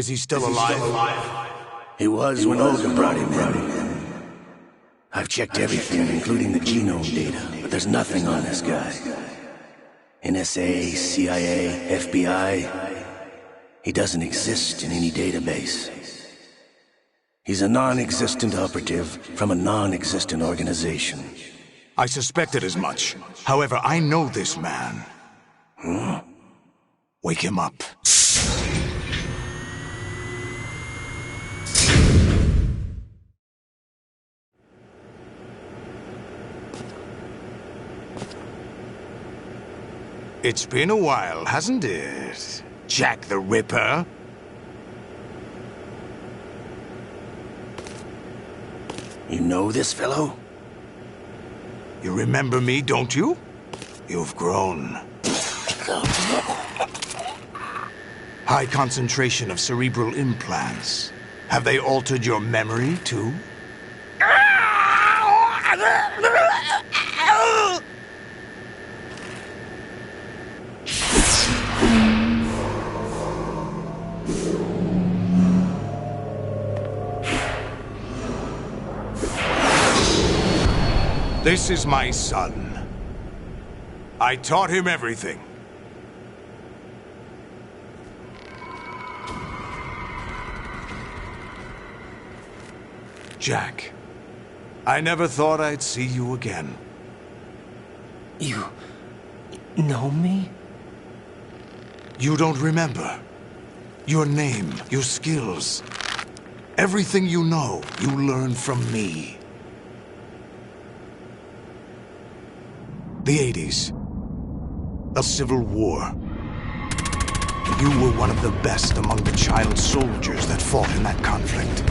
Is he still alive? He was when Olga brought him in. I've checked everything, including the genome data, but there's nothing on this guy. NSA, CIA, FBI. He doesn't exist in any database. He's a non-existent operative from a non-existent organization. I suspected as much. However, I know this man. Wake him up. It's been a while, hasn't it? Jack the Ripper? You know this fellow? You remember me, don't you? You've grown. High concentration of cerebral implants. Have they altered your memory, too? This is my son. I taught him everything. Jack, I never thought I'd see you again. You know me? You don't remember. Your name, your skills. Everything you know, you learned from me. The 80s. The Civil War. You were one of the best among the child soldiers that fought in that conflict.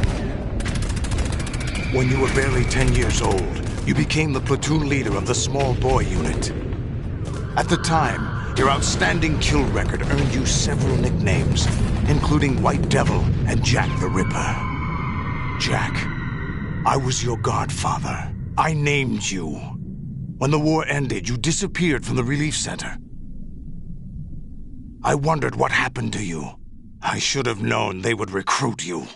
When you were barely 10 years old, you became the platoon leader of the small boy unit. At the time, your outstanding kill record earned you several nicknames, including White Devil and Jack the Ripper. Jack, I was your godfather. I named you. When the war ended, you disappeared from the relief center. I wondered what happened to you. I should have known they would recruit you.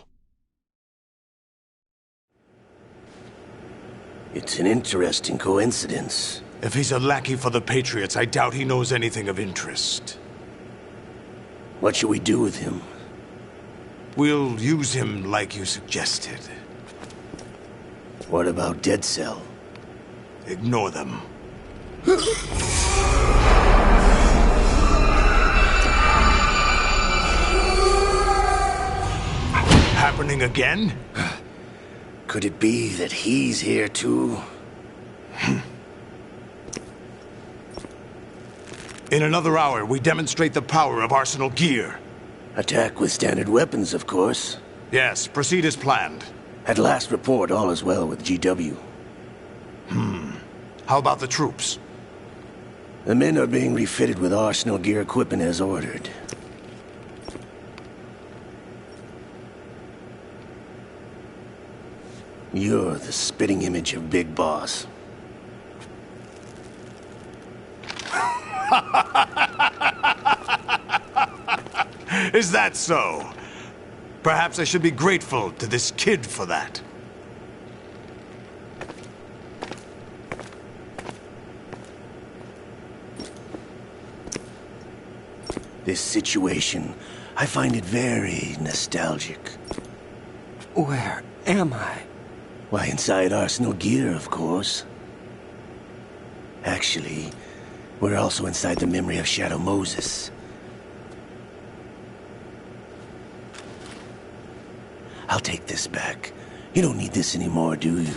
It's an interesting coincidence. If he's a lackey for the Patriots, I doubt he knows anything of interest. What should we do with him? We'll use him like you suggested. What about Dead Cell? Ignore them. Happening again? Could it be that he's here too? In another hour, we demonstrate the power of Arsenal gear. Attack with standard weapons, of course. Yes, proceed as planned. At last report, all is well with GW. How about the troops? The men are being refitted with Arsenal gear equipment as ordered. You're the spitting image of Big Boss. Is that so? Perhaps I should be grateful to this kid for that. This situation, I find it very nostalgic. Where am I? Why, inside Arsenal gear, of course. Actually, we're also inside the memory of Shadow Moses. I'll take this back. You don't need this anymore, do you?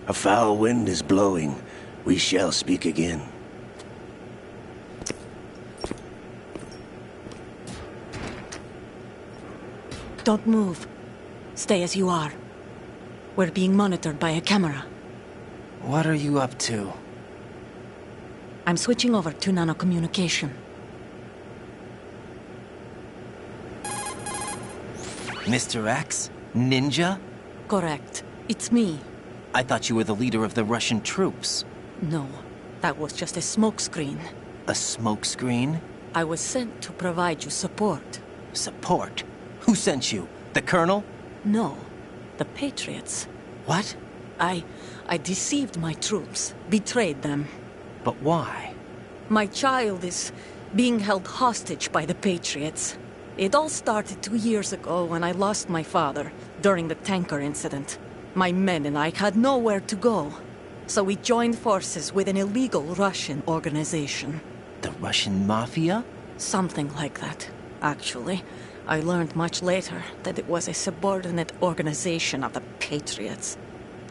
A foul wind is blowing. We shall speak again. Don't move. Stay as you are. We're being monitored by a camera. What are you up to? I'm switching over to nanocommunication. Mr. X? Ninja? Correct. It's me. I thought you were the leader of the Russian troops. No. That was just a smokescreen. A smokescreen? I was sent to provide you support. Support? Who sent you? The Colonel? No, the Patriots. What? I deceived my troops, betrayed them. But why? My child is being held hostage by the Patriots. It all started 2 years ago when I lost my father during the tanker incident. My men and I had nowhere to go. So we joined forces with an illegal Russian organization. The Russian Mafia? Something like that, actually. I learned much later that it was a subordinate organization of the Patriots.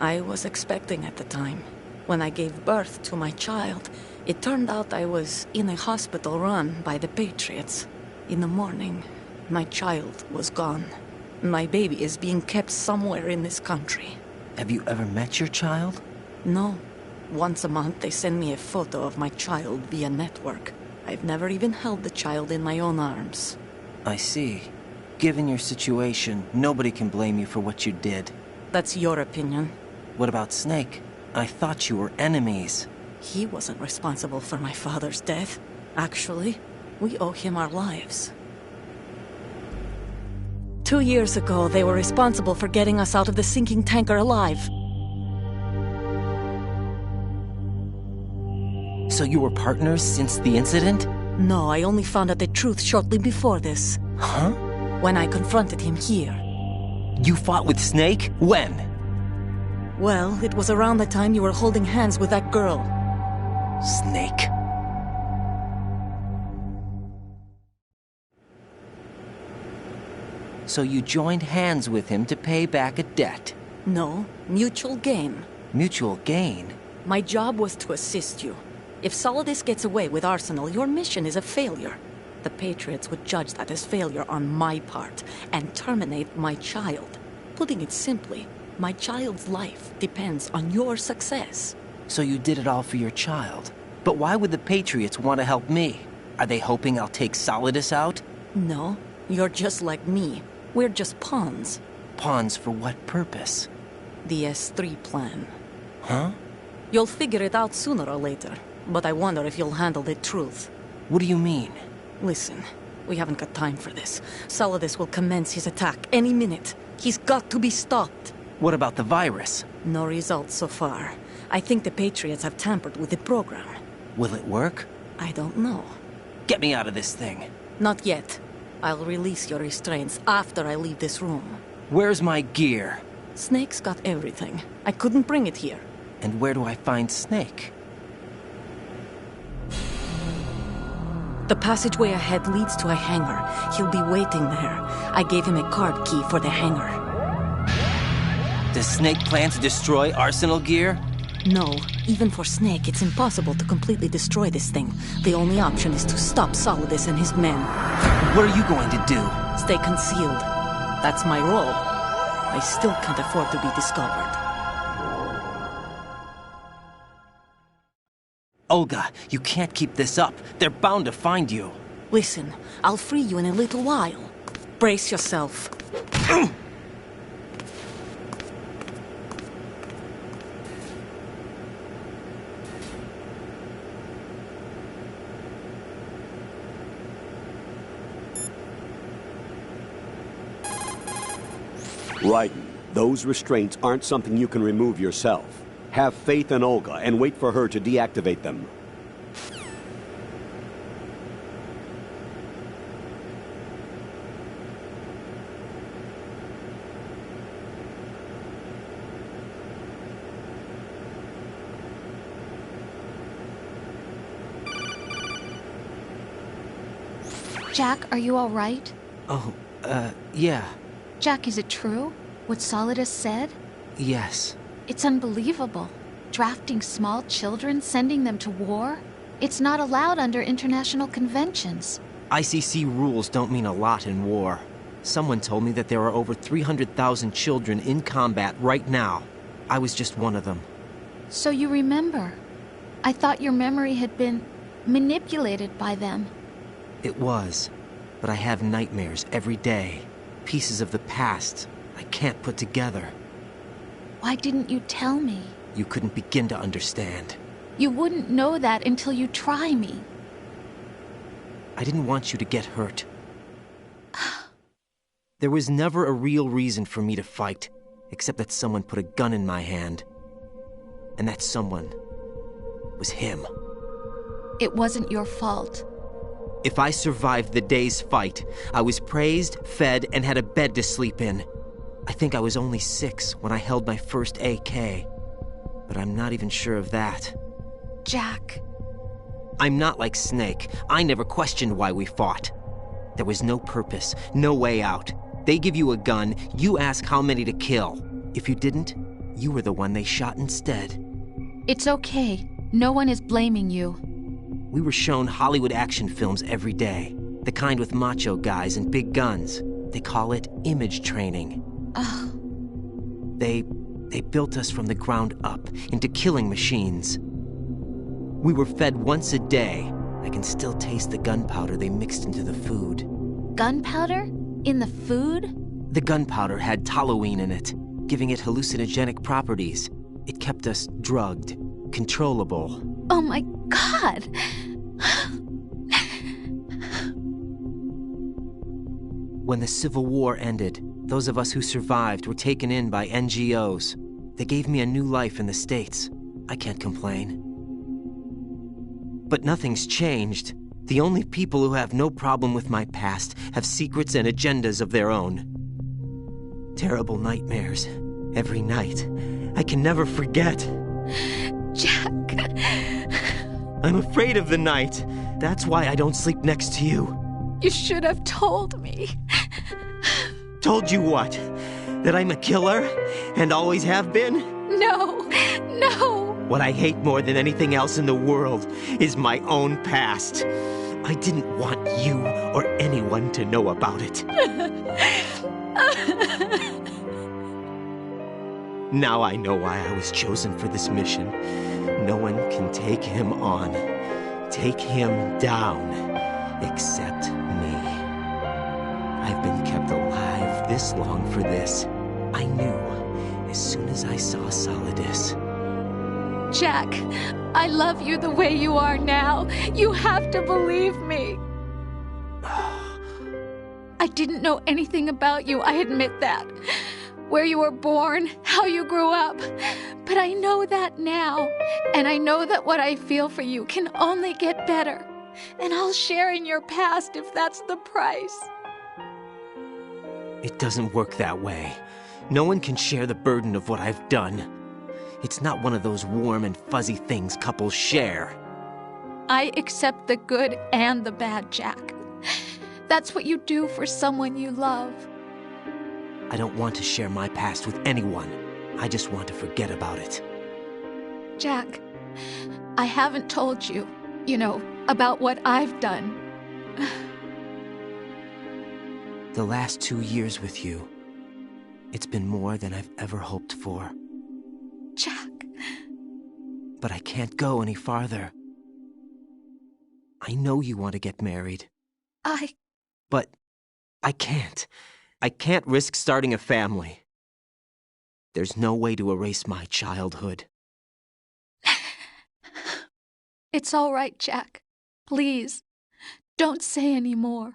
I was expecting at the time. When I gave birth to my child, it turned out I was in a hospital run by the Patriots. In the morning, my child was gone. My baby is being kept somewhere in this country. Have you ever met your child? No. Once a month they send me a photo of my child via network. I've never even held the child in my own arms. I see. Given your situation, nobody can blame you for what you did. That's your opinion. What about Snake? I thought you were enemies. He wasn't responsible for my father's death. Actually, we owe him our lives. 2 years ago, they were responsible for getting us out of the sinking tanker alive. So you were partners since the incident? No, I only found out the truth shortly before this. Huh? When I confronted him here. You fought with Snake? When? Well, it was around the time you were holding hands with that girl. Snake. So you joined hands with him to pay back a debt? No, mutual gain. Mutual gain? My job was to assist you. If Solidus gets away with Arsenal, your mission is a failure. The Patriots would judge that as failure on my part and terminate my child. Putting it simply, my child's life depends on your success. So you did it all for your child. But why would the Patriots want to help me? Are they hoping I'll take Solidus out? No, you're just like me. We're just pawns. Pawns for what purpose? The S3 plan. Huh? You'll figure it out sooner or later, but I wonder if you'll handle the truth. What do you mean? Listen, we haven't got time for this. Solidus will commence his attack any minute. He's got to be stopped. What about the virus? No results so far. I think the Patriots have tampered with the program. Will it work? I don't know. Get me out of this thing. Not yet. I'll release your restraints after I leave this room. Where's my gear? Snake's got everything. I couldn't bring it here. And where do I find Snake? The passageway ahead leads to a hangar. He'll be waiting there. I gave him a card key for the hangar. Does Snake plan to destroy Arsenal gear? No. Even for Snake, it's impossible to completely destroy this thing. The only option is to stop Solidus and his men. What are you going to do? Stay concealed. That's my role. I still can't afford to be discovered. Olga, you can't keep this up. They're bound to find you. Listen, I'll free you in a little while. Brace yourself. Raiden, those restraints aren't something you can remove yourself. Have faith in Olga and wait for her to deactivate them. Jack, are you all right? Oh, yeah. Jack, is it true? What Solidus said? Yes. It's unbelievable. Drafting small children, sending them to war? It's not allowed under international conventions. ICC rules don't mean a lot in war. Someone told me that there are over 300,000 children in combat right now. I was just one of them. So you remember. I thought your memory had been manipulated by them. It was. But I have nightmares every day. Pieces of the past I can't put together. Why didn't you tell me? You couldn't begin to understand. You wouldn't know that until you try me. I didn't want you to get hurt. There was never a real reason for me to fight, except that someone put a gun in my hand. And that someone was him. It wasn't your fault. If I survived the day's fight, I was praised, fed, and had a bed to sleep in. I think I was only 6 when I held my first AK. But I'm not even sure of that. Jack. I'm not like Snake. I never questioned why we fought. There was no purpose, no way out. They give you a gun, you ask how many to kill. If you didn't, you were the one they shot instead. It's okay. No one is blaming you. We were shown Hollywood action films every day. The kind with macho guys and big guns. They call it image training. They built us from the ground up into killing machines. We were fed once a day. I can still taste the gunpowder they mixed into the food. Gunpowder? In the food? The gunpowder had toluene in it, giving it hallucinogenic properties. It kept us drugged, controllable. Oh my God! When the Civil War ended, those of us who survived were taken in by NGOs. They gave me a new life in the States. I can't complain. But nothing's changed. The only people who have no problem with my past have secrets and agendas of their own. Terrible nightmares. Every night. I can never forget. Jack. I'm afraid of the night. That's why I don't sleep next to you. You should have told me. Told you what? That I'm a killer? And always have been? No. What I hate more than anything else in the world is my own past. I didn't want you or anyone to know about it. Now I know why I was chosen for this mission. No one can take him on, take him down, except me. I've been kept alive this long for this. I knew as soon as I saw Solidus. Jack, I love you the way you are now. You have to believe me. I didn't know anything about you, I admit that. Where you were born, how you grew up. But I know that now. And I know that what I feel for you can only get better. And I'll share in your past if that's the price. It doesn't work that way. No one can share the burden of what I've done. It's not one of those warm and fuzzy things couples share. I accept the good and the bad, Jack. That's what you do for someone you love. I don't want to share my past with anyone. I just want to forget about it. Jack, I haven't told you, about what I've done. The last 2 years with you, it's been more than I've ever hoped for. Jack. But I can't go any farther. I know you want to get married. But I can't. I can't risk starting a family. There's no way to erase my childhood. It's all right, Jack. Please, don't say any more.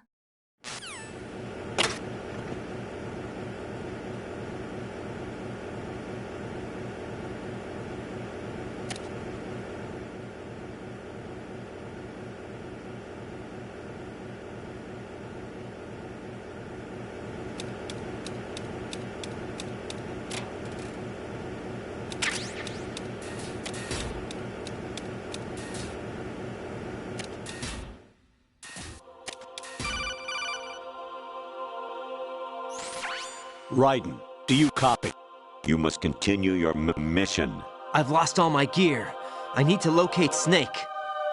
Raiden, do you copy? You must continue your mission. I've lost all my gear. I need to locate Snake.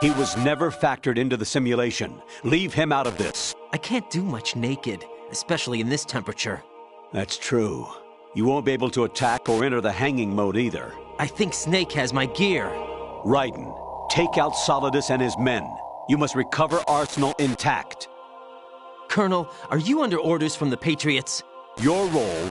He was never factored into the simulation. Leave him out of this. I can't do much naked, especially in this temperature. That's true. You won't be able to attack or enter the hanging mode either. I think Snake has my gear. Raiden, take out Solidus and his men. You must recover Arsenal intact. Colonel, are you under orders from the Patriots? Your role,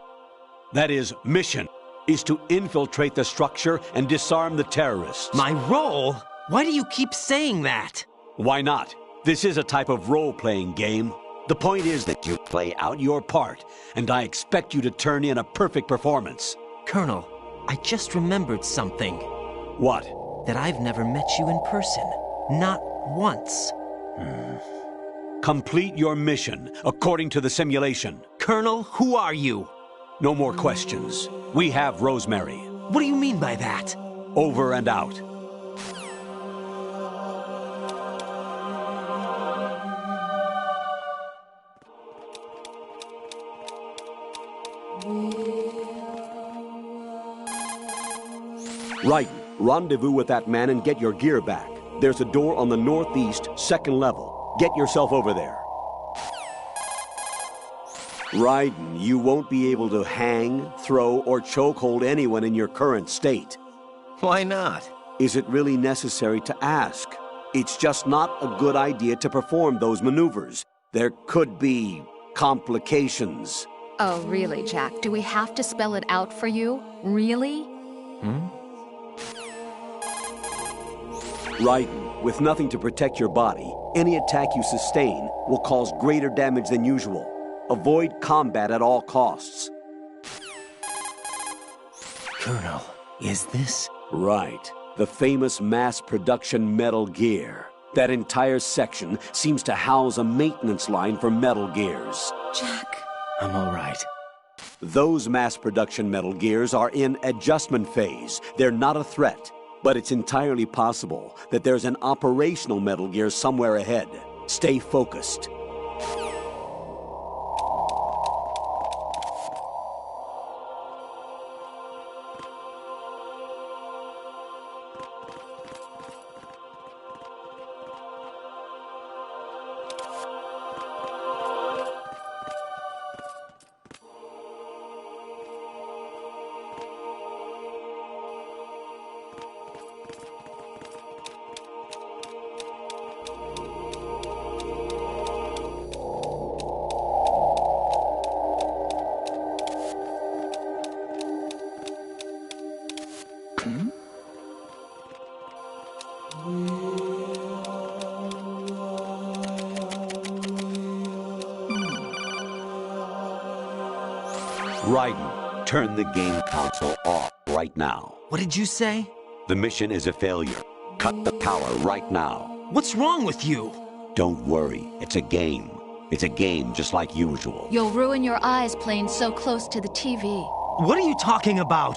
that is, mission, is to infiltrate the structure and disarm the terrorists. My role? Why do you keep saying that? Why not? This is a type of role-playing game. The point is that you play out your part, and I expect you to turn in a perfect performance. Colonel, I just remembered something. What? That I've never met you in person. Not once. Complete your mission, according to the simulation. Colonel, who are you? No more questions. We have Rosemary. What do you mean by that? Over and out. Right. Rendezvous with that man and get your gear back. There's a door on the northeast, second level. Get yourself over there. Raiden, you won't be able to hang, throw, or chokehold anyone in your current state. Why not? Is it really necessary to ask? It's just not a good idea to perform those maneuvers. There could be complications. Oh, really, Jack? Do we have to spell it out for you? Really? Raiden, with nothing to protect your body, any attack you sustain will cause greater damage than usual. Avoid combat at all costs. Colonel, is this? Right. The famous mass production Metal Gear. That entire section seems to house a maintenance line for Metal Gears. Jack. I'm all right. Those mass production Metal Gears are in adjustment phase. They're not a threat. But it's entirely possible that there's an operational Metal Gear somewhere ahead. Stay focused. Raiden, turn the game console off right now. What did you say? The mission is a failure. Cut the power right now. What's wrong with you? Don't worry, it's a game. It's a game just like usual. You'll ruin your eyes playing so close to the TV. What are you talking about?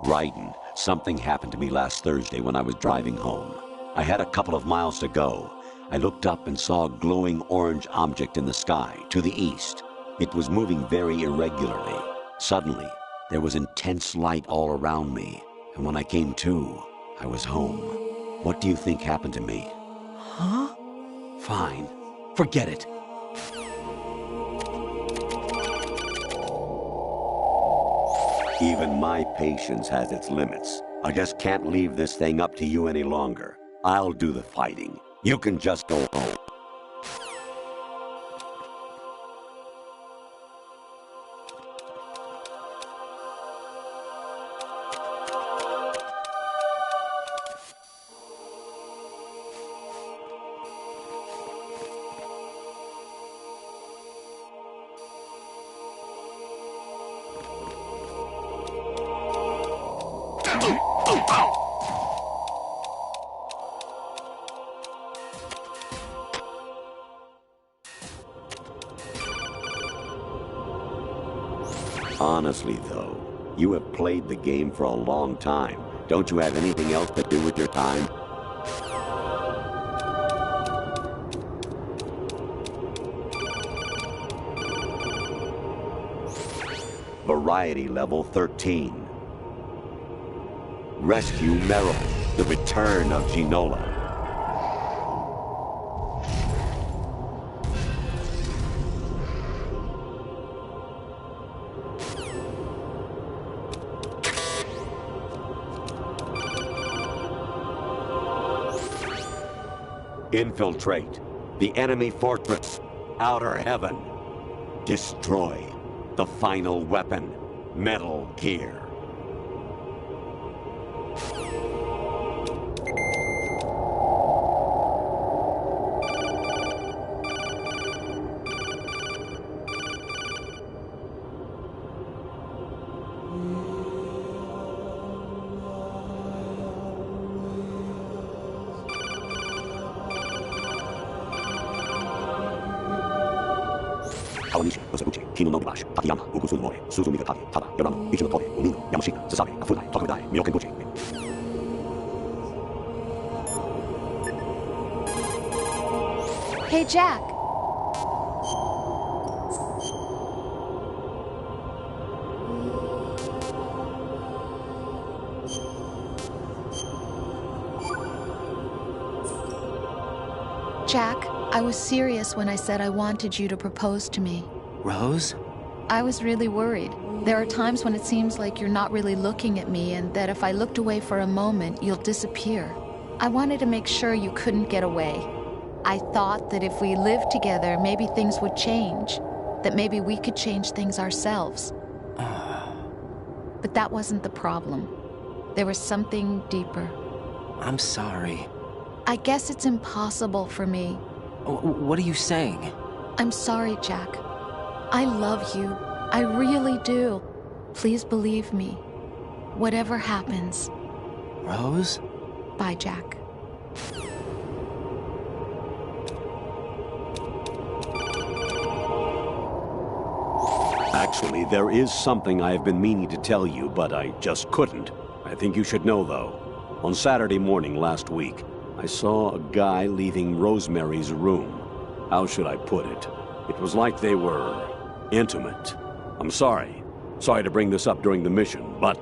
Raiden, something happened to me last Thursday when I was driving home. I had a couple of miles to go. I looked up and saw a glowing orange object in the sky to the east. It was moving very irregularly. Suddenly, there was intense light all around me, and when I came to, I was home. What do you think happened to me? Huh? Fine. Forget it. Even my patience has its limits. I just can't leave this thing up to you any longer. I'll do the fighting. You can just go home. Honestly, though, you have played the game for a long time. Don't you have anything else to do with your time? Variety level 13. Rescue Meryl, the return of Ginola. Infiltrate the enemy fortress, Outer Heaven. Destroy the final weapon, Metal Gear. 川西、寄せ口、日の伸び橋、滝山、うぐすの漏れ、涼みが影、ただ、よらぬ、一の通り、海の、やむし、つさべ、あふない、とかめだい、みよけん口。Hey, Jack. Jack, I was serious when I said I wanted you to propose to me. Rose? I was really worried. There are times when it seems like you're not really looking at me and that if I looked away for a moment, you'll disappear. I wanted to make sure you couldn't get away. I thought that if we lived together, maybe things would change. That maybe we could change things ourselves. But that wasn't the problem. There was something deeper. I'm sorry. I guess it's impossible for me. What are you saying? I'm sorry, Jack. I love you. I really do. Please believe me. Whatever happens. Rose? Bye, Jack. Actually, there is something I have been meaning to tell you, but I just couldn't. I think you should know, though. On Saturday morning last week, I saw a guy leaving Rosemary's room. How should I put it? It was like they were intimate. I'm sorry. Sorry to bring this up during the mission, but...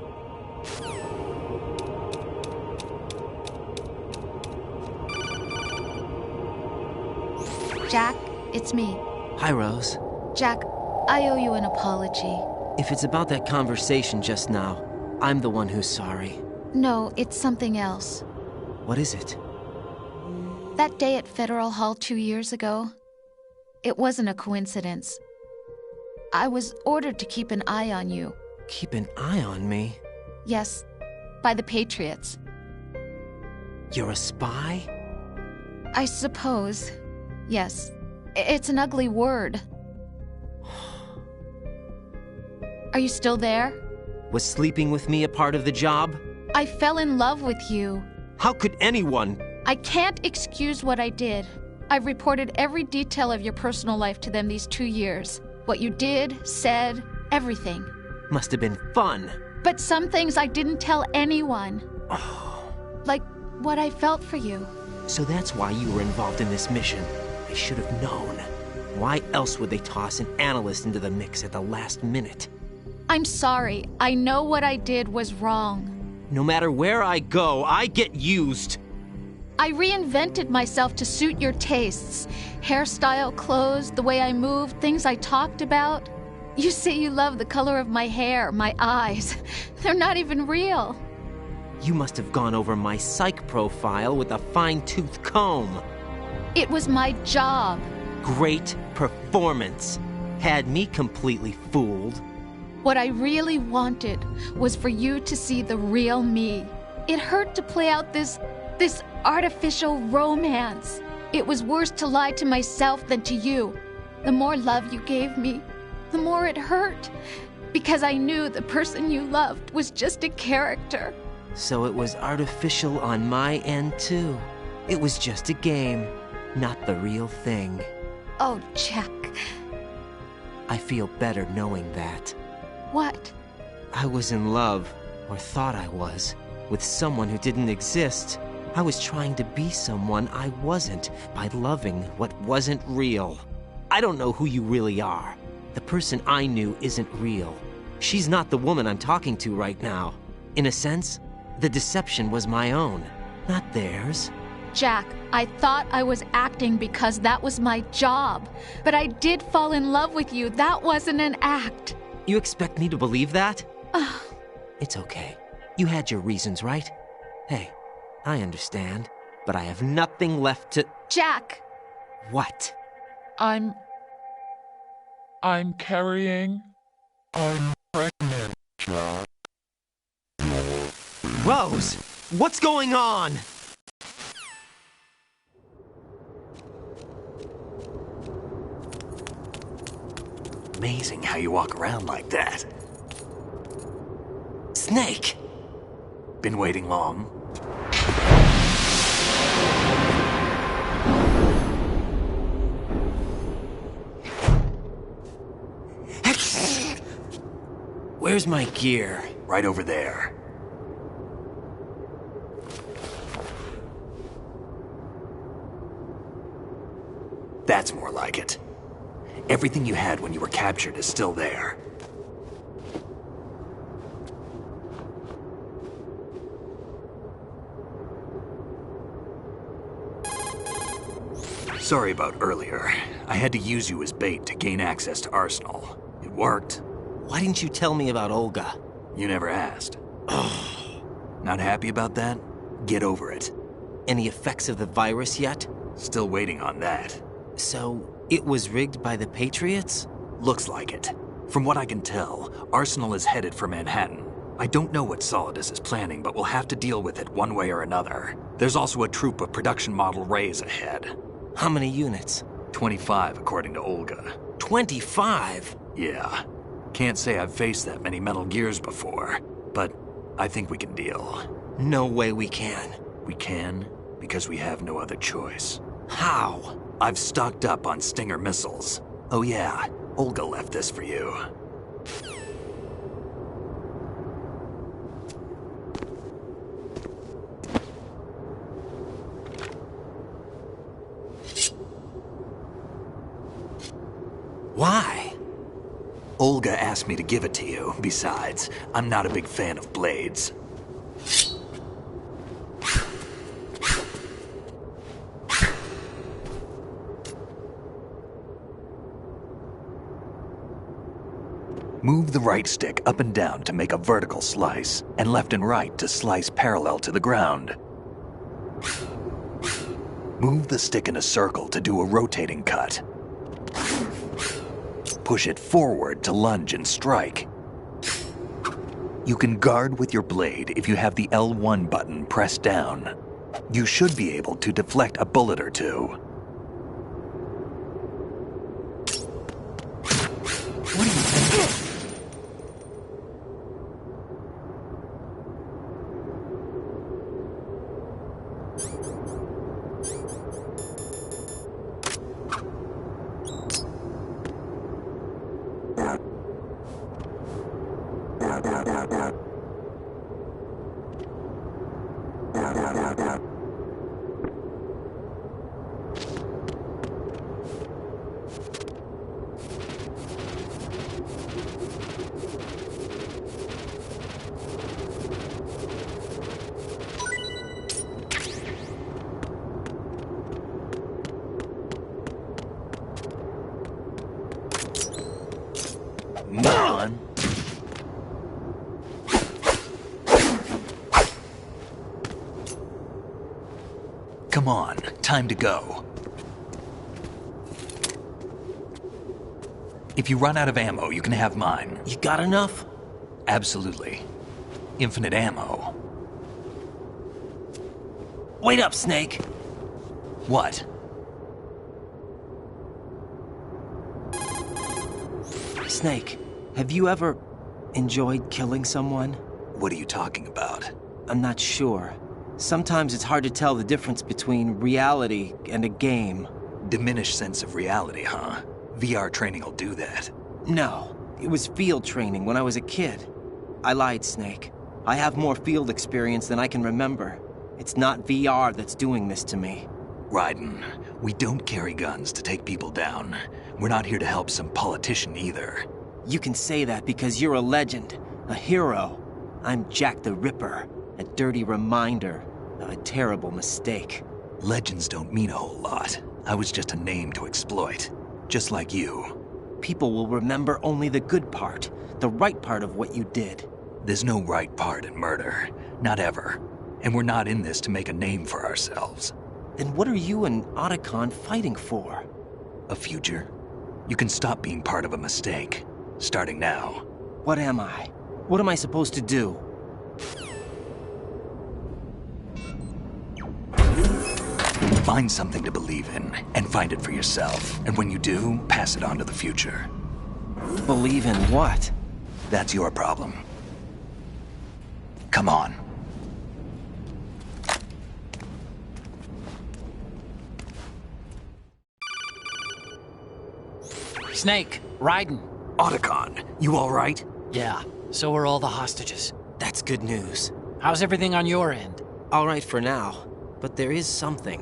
Jack, it's me. Hi, Rose. Jack, I owe you an apology. If it's about that conversation just now, I'm the one who's sorry. No, it's something else. What is it? That day at Federal Hall 2 years ago, it wasn't a coincidence. I was ordered to keep an eye on you. Keep an eye on me? Yes, by the Patriots. You're a spy? I suppose. Yes. It's an ugly word. Are you still there? Was sleeping with me a part of the job? I fell in love with you. How could anyone? I can't excuse what I did. I've reported every detail of your personal life to them these 2 years. What you did, said, everything. Must have been fun. But some things I didn't tell anyone. Like what I felt for you. So that's why you were involved in this mission. I should have known. Why else would they toss an analyst into the mix at the last minute? I'm sorry. I know what I did was wrong. No matter where I go, I get used. I reinvented myself to suit your tastes. Hairstyle, clothes, the way I moved, things I talked about. You say you love the color of my hair, my eyes. They're not even real. You must have gone over my psych profile with a fine-tooth comb. It was my job. Great performance. Had me completely fooled. What I really wanted was for you to see the real me. It hurt to play out this artificial romance. It was worse to lie to myself than to you. The more love you gave me, the more it hurt. Because I knew the person you loved was just a character. So it was artificial on my end, too. It was just a game, not the real thing. Oh, Jack. I feel better knowing that. What? I was in love, or thought I was, with someone who didn't exist. I was trying to be someone I wasn't by loving what wasn't real. I don't know who you really are. The person I knew isn't real. She's not the woman I'm talking to right now. In a sense, the deception was my own, not theirs. Jack, I thought I was acting because that was my job. But I did fall in love with you. That wasn't an act. You expect me to believe that? It's okay. You had your reasons, right? Hey, I understand, but I have nothing left to... Jack! What? I'm carrying... I'm pregnant, Jack. Rose! What's going on? Amazing how you walk around like that. Snake! Been waiting long? Where's my gear? Right over there. That's more like it. Everything you had when you were captured is still there. Sorry about earlier. I had to use you as bait to gain access to Arsenal. It worked. Why didn't you tell me about Olga? You never asked. Not happy about that? Get over it. Any effects of the virus yet? Still waiting on that. So, it was rigged by the Patriots? Looks like it. From what I can tell, Arsenal is headed for Manhattan. I don't know what Solidus is planning, but we'll have to deal with it one way or another. There's also a troop of production model Rays ahead. How many units? 25, according to Olga. 25? Yeah. Can't say I've faced that many Metal Gears before, but I think we can deal. No way we can. We can, because we have no other choice. How? I've stocked up on Stinger missiles. Oh yeah, Olga left this for you. Why? Olga asked me to give it to you. Besides, I'm not a big fan of blades. Move the right stick up and down to make a vertical slice, and left and right to slice parallel to the ground. Move the stick in a circle to do a rotating cut. Push it forward to lunge and strike. You can guard with your blade if you have the L1 button pressed down. You should be able to deflect a bullet or two. What do you think? Moron. Come on, time to go. If you run out of ammo, you can have mine. You got enough? Absolutely. Infinite ammo. Wait up, Snake. What? Snake, have you ever enjoyed killing someone? What are you talking about? I'm not sure. Sometimes it's hard to tell the difference between reality and a game. Diminished sense of reality, huh? VR training will do that. No, it was field training when I was a kid. I lied, Snake. I have more field experience than I can remember. It's not VR that's doing this to me. Raiden, we don't carry guns to take people down. We're not here to help some politician either. You can say that because you're a legend, a hero. I'm Jack the Ripper, a dirty reminder of a terrible mistake. Legends don't mean a whole lot. I was just a name to exploit, just like you. People will remember only the good part, the right part of what you did. There's no right part in murder, not ever. And we're not in this to make a name for ourselves. Then what are you and Otacon fighting for? A future. You can stop being part of a mistake, starting now. What am I? What am I supposed to do? Find something to believe in, and find it for yourself. And when you do, pass it on to the future. Believe in what? That's your problem. Come on. Snake, Raiden. Otacon, you all right? Yeah, So are all the hostages. That's good news. How's everything on your end? All right for now, but there is something.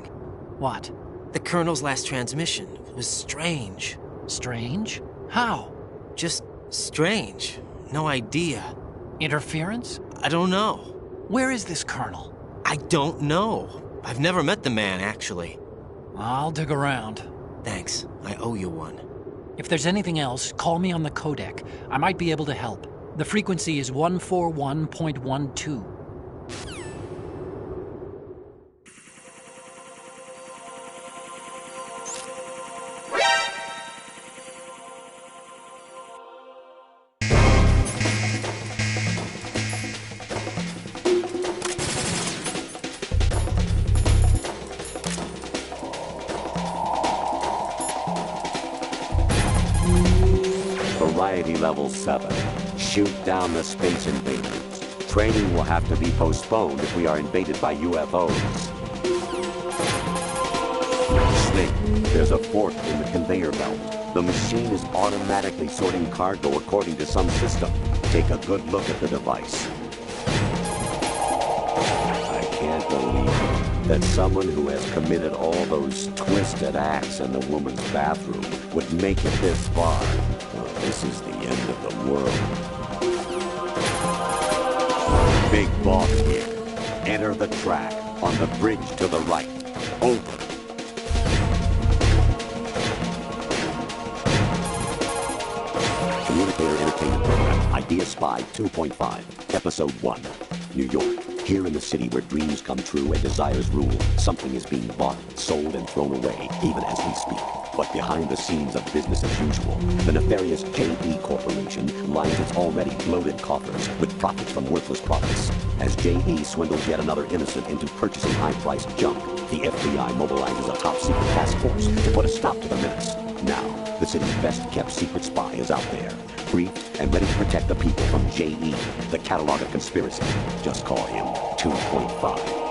What? The Colonel's last transmission was strange. Strange? How? Just strange. No idea. Interference? I don't know. Where is this Colonel? I don't know. I've never met the man, actually. I'll dig around. Thanks. I owe you one. If there's anything else, call me on the codec. I might be able to help. The frequency is 141.12. Variety level 7. Shoot down the space invaders. Training will have to be postponed if we are invaded by UFOs. Snake, there's a fork in the conveyor belt. The machine is automatically sorting cargo according to some system. Take a good look at the device. I can't believe that someone who has committed all those twisted acts in the woman's bathroom would make it this far. This is the end of the world. Big boss here. Enter the track on the bridge to the right. Open. Communicator Entertainment Program. Idea Spy 2.5. Episode 1. New York. Here in the city where dreams come true and desires rule, something is being bought, sold, and thrown away, even as we speak. But behind the scenes of business as usual, the nefarious J.E. Corporation lines its already bloated coffers with profits from worthless products. As J.E. swindles yet another innocent into purchasing high-priced junk, the FBI mobilizes a top-secret task force to put a stop to the menace. Now, the city's best-kept secret spy is out there, briefed and ready to protect the people from J.E., the catalog of conspiracy. Just call him 2.5.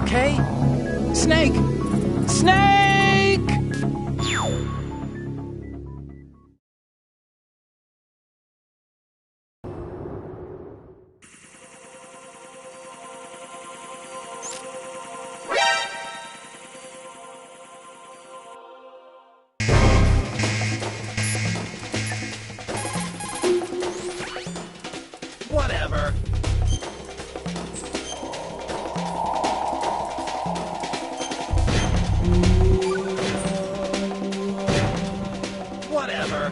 okay? Snake! Snake! Whatever. Whatever.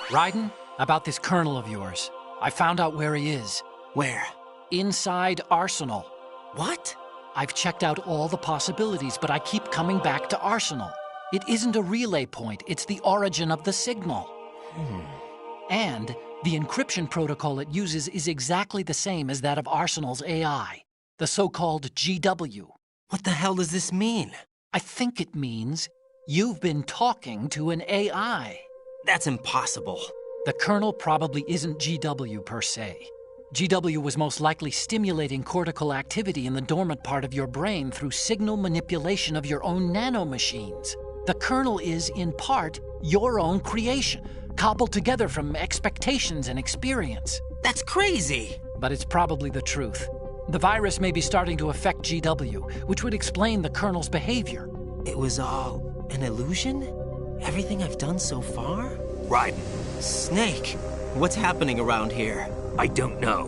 Raiden, about this colonel of yours. I found out where he is. Where? Inside Arsenal. What? I've checked out all the possibilities, but I keep coming back to Arsenal. It isn't a relay point, it's the origin of the signal. And the encryption protocol it uses is exactly the same as that of Arsenal's AI, the so-called GW. What the hell does this mean? I think it means you've been talking to an AI. That's impossible. The kernel probably isn't GW per se. GW was most likely stimulating cortical activity in the dormant part of your brain through signal manipulation of your own nanomachines. The kernel is, in part, your own creation, cobbled together from expectations and experience. That's crazy! But it's probably the truth. The virus may be starting to affect GW, which would explain the kernel's behavior. It was all an illusion? Everything I've done so far? Raiden. Snake, what's happening around here? I don't know.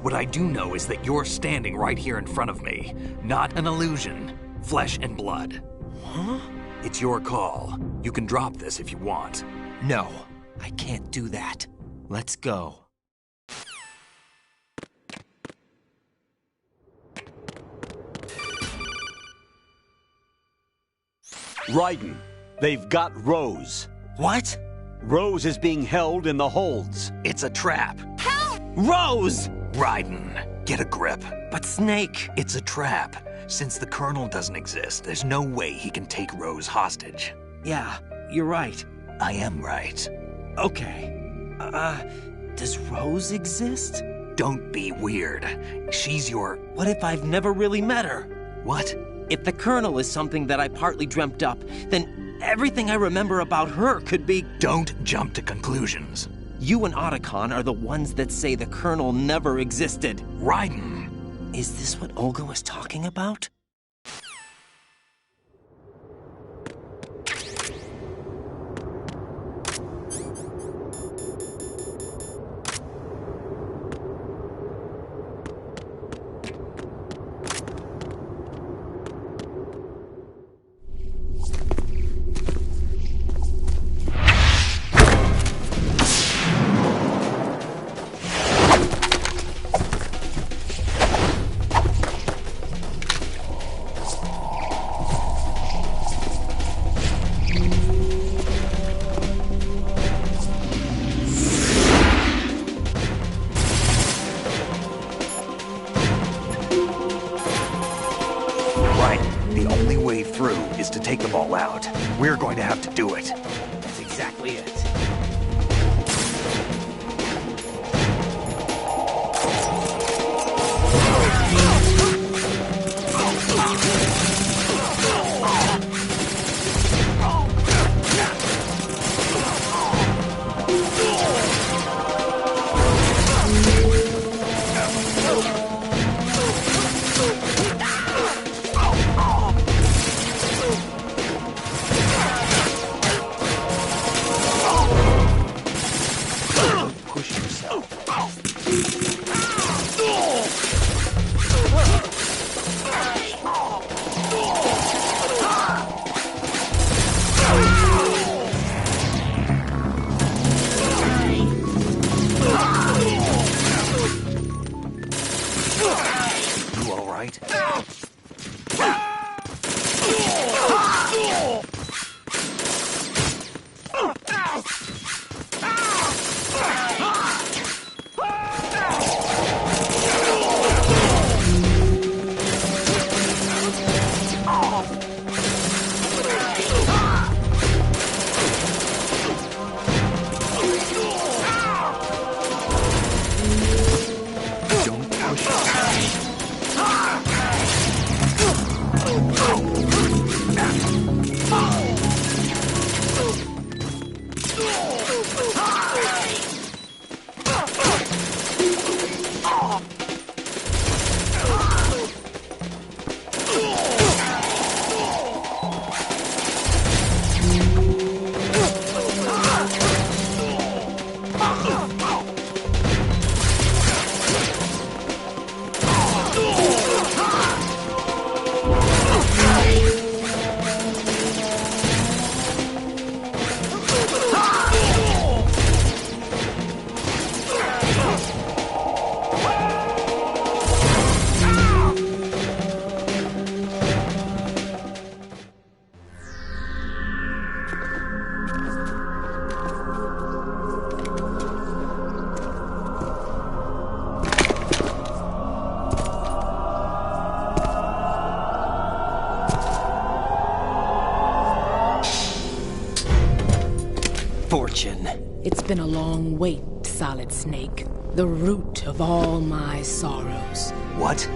What I do know is that you're standing right here in front of me. Not an illusion. Flesh and blood. Huh? It's your call. You can drop this if you want. No, I can't do that. Let's go. Raiden, they've got Rose. What? Rose is being held in the holds. It's a trap. Help! Rose! Raiden, get a grip. But Snake... It's a trap. Since the Colonel doesn't exist, there's no way he can take Rose hostage. Yeah, you're right. I am right. Okay. Does Rose exist? Don't be weird. She's your... What if I've never really met her? What? If the Colonel is something that I partly dreamt up, then everything I remember about her could be... Don't jump to conclusions. You and Otacon are the ones that say the Colonel never existed. Raiden! Is this what Olga was talking about? Take them all out. We're going to have to do it. That's exactly it. It's been a long wait, Solid Snake. The root of all my sorrows. What?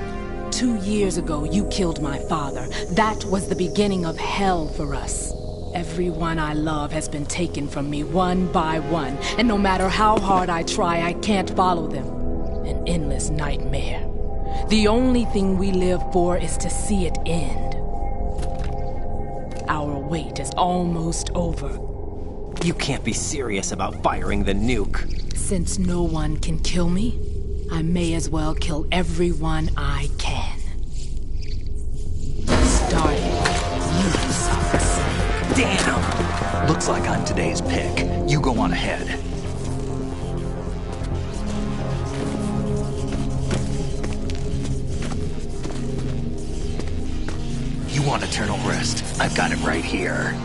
2 years ago, you killed my father. That was the beginning of hell for us. Everyone I love has been taken from me one by one, and no matter how hard I try, I can't follow them. An endless nightmare. The only thing we live for is to see it end. Our wait is almost over. You can't be serious about firing the nuke. Since no one can kill me, I may as well kill everyone I can. Starting with you, Solid Snake. Damn! Looks like I'm today's pick. You go on ahead. You want eternal rest? I've got it right here.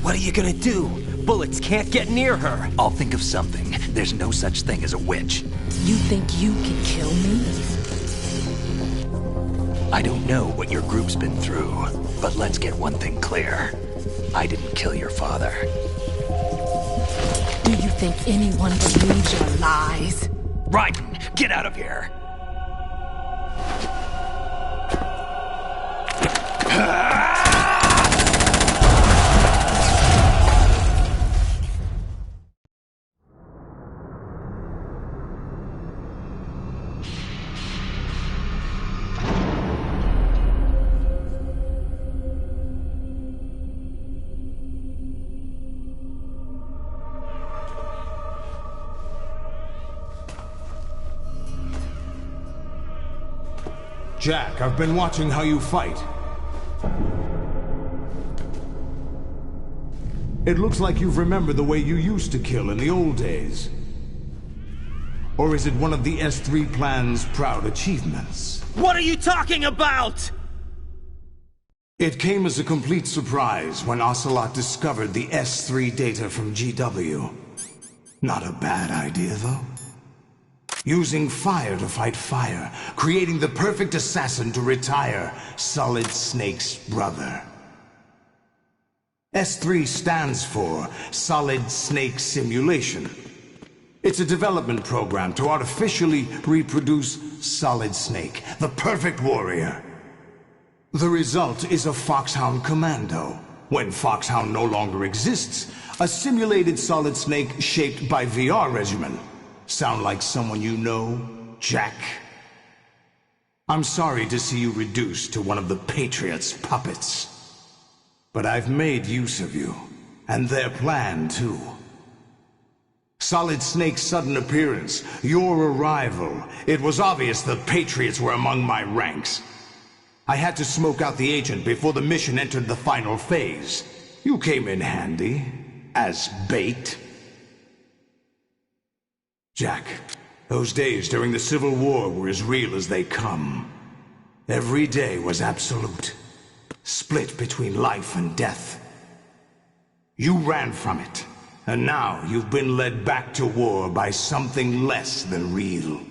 What are you gonna do? Bullets can't get near her. I'll think of something. There's no such thing as a witch. You think you can kill me? I don't know what your group's been through, but let's get one thing clear. I didn't kill your father. Do you think anyone believes your lies? Raiden, get out of here! Jack, I've been watching how you fight. It looks like you've remembered the way you used to kill in the old days. Or is it one of the S3 plan's proud achievements? What are you talking about? It came as a complete surprise when Ocelot discovered the S3 data from GW. Not a bad idea, though. Using fire to fight fire, creating the perfect assassin to retire Solid Snake's brother. S3 stands for Solid Snake Simulation. It's a development program to artificially reproduce Solid Snake, the perfect warrior. The result is a Foxhound Commando. When Foxhound no longer exists, a simulated Solid Snake shaped by VR regimen. Sound like someone you know, Jack? I'm sorry to see you reduced to one of the Patriots' puppets. But I've made use of you, and their plan too. Solid Snake's sudden appearance, your arrival, it was obvious the Patriots were among my ranks. I had to smoke out the agent before the mission entered the final phase. You came in handy, as bait. Jack, those days during the Civil War were as real as they come. Every day was absolute, split between life and death. You ran from it, and now you've been led back to war by something less than real.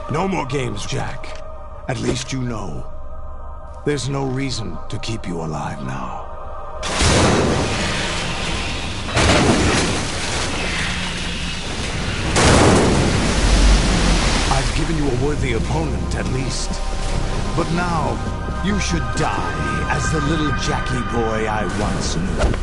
No more games, Jack. At least you know. There's no reason to keep you alive now. I've given you a worthy opponent, at least. But now, you should die as the little Jackie boy I once knew.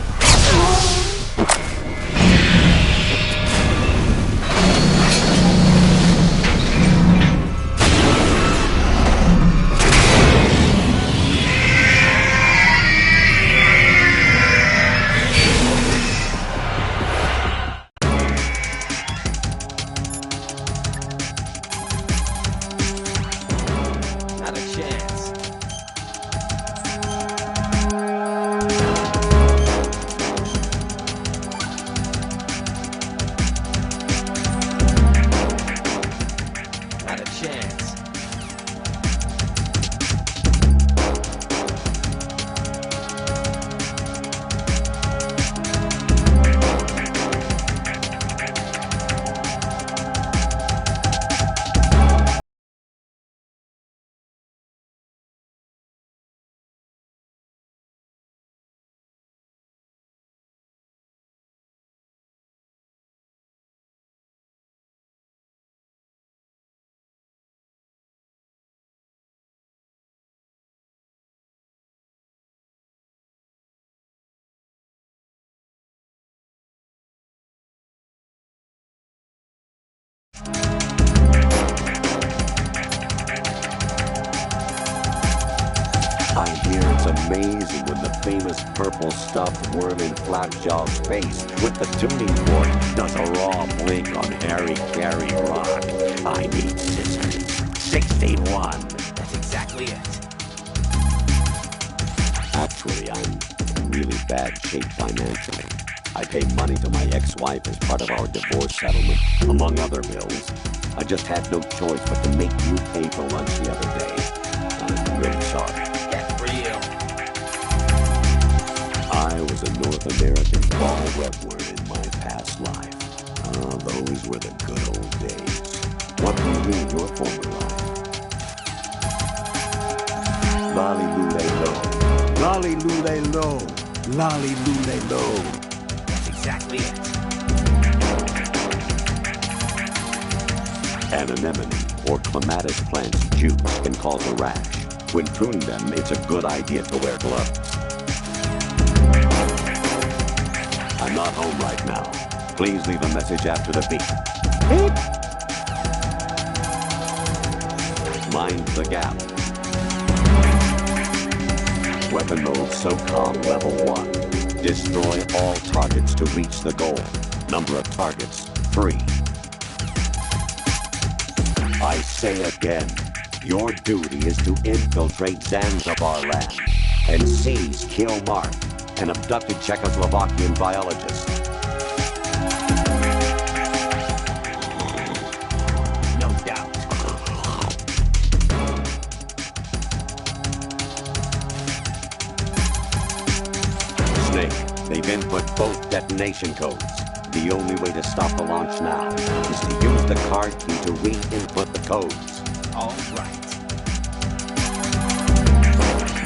I hear it's amazing when the famous purple stuffed worm in Flapjaw's face with the tuning fork does a raw blink on Harry Carey rock. I need scissors. 61. That's exactly it. Actually, I'm in really bad shape financially. I pay money to my ex-wife as part of our divorce settlement, among other bills. I just had no choice but to make you pay for lunch the other day. I'm really sorry. I was a North American ball webworm in my past life. Ah, those were the good old days. What do you mean, your former life? Lolly-loo-lay-low. Lolly-loo-lay-low. Lolly-loo-lay-low. That's exactly it. An anemone or clematis plant's juice can cause a rash. When pruning them, it's a good idea to wear gloves. I'm not home right now. Please leave a message after the beep. Beep! Mind the gap. Weapon mode SOCOM level 1. Destroy all targets to reach the goal. Number of targets, 3. I say again, your duty is to infiltrate Zanzibar land and seize Kill Mark, an abducted Czechoslovakian biologist. No doubt. Snake, they've input both detonation codes. The only way to stop the launch now is to use the card key to re-input the codes. All right.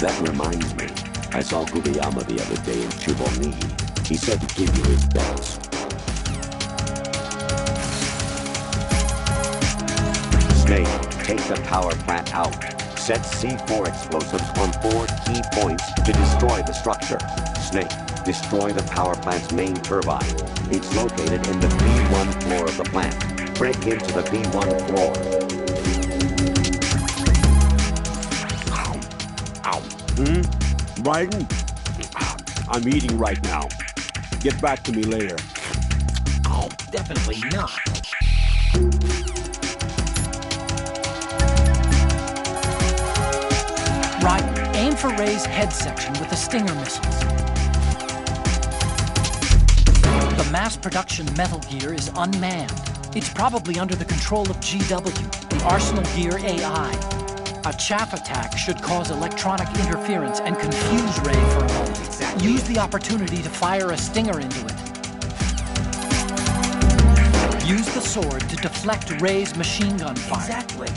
That reminds me. I saw Gubiyama the other day in Chuboni. He said to give you his best. Snake, take the power plant out. Set C4 explosives on 4 key points to destroy the structure. Snake, destroy the power plant's main turbine. It's located in the P1 floor of the plant. Break into the P1 floor. Ow. Biden? I'm eating right now. Get back to me later. Oh, definitely not. Right, aim for Ray's head section with the Stinger missiles. The mass production Metal Gear is unmanned. It's probably under the control of GW, the Arsenal Gear AI. A chaff attack should cause electronic interference and confuse Ray for a moment. Exactly. Use the opportunity to fire a stinger into it. Use the sword to deflect Ray's machine gun fire. Exactly.